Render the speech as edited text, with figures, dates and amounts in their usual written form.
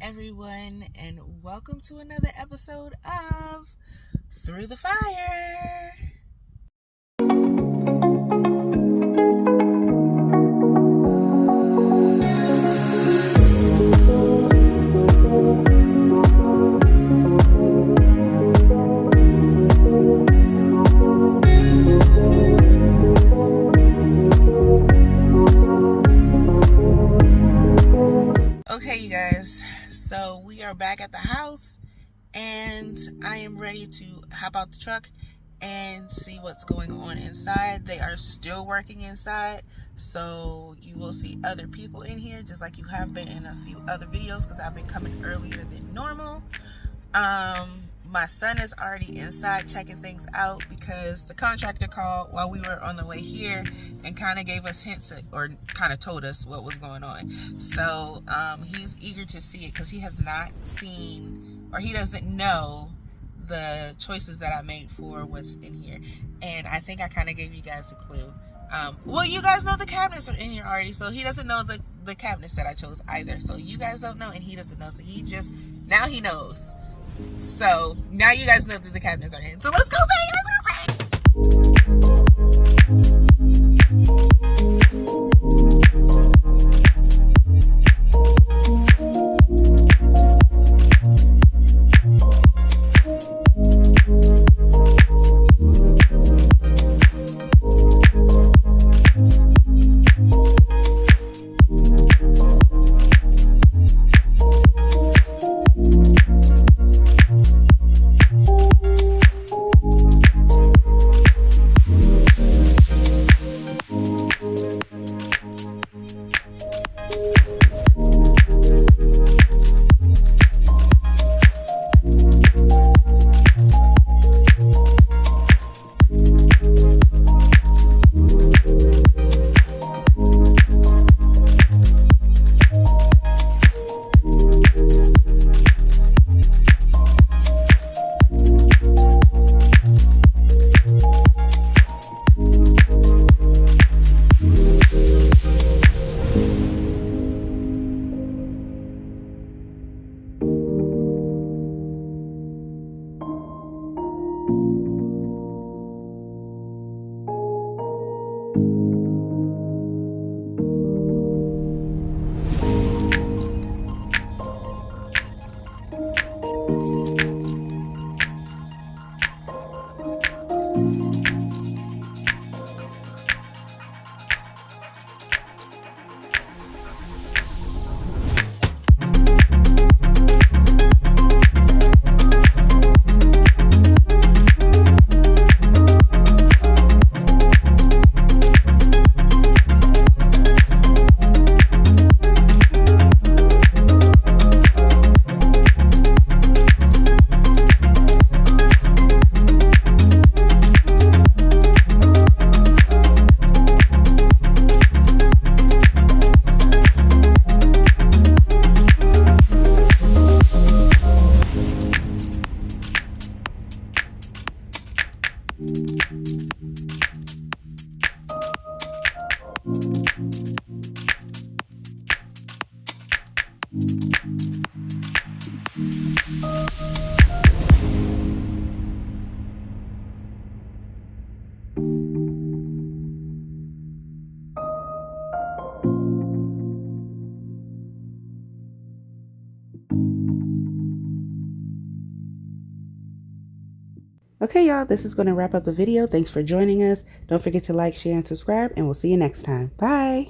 everyone, and welcome to another episode of Through the Fire. Okay, you guys, so we are back at the house and I am ready to hop out the truck and see what's going on inside. They are still working inside, so you will see other people in here just like you have been in a few other videos because I've been coming earlier than normal. My son is already inside checking things out because the contractor called while we were on the way here and kind of gave us hints or kind of told us what was going on. So he's eager to see it because he has not seen, or he doesn't know, the choices that I made for what's in here. And I think I kind of gave you guys a clue. Well, you guys know the cabinets are in here already, so he doesn't know the cabinets that I chose either. So you guys don't know and he doesn't know, so now he knows. So now you guys know that the cabinets are in. So let's go say it. Okay, y'all, this is going to wrap up the video. Thanks for joining us. Don't forget to like, share, and subscribe, and we'll see you next time. Bye.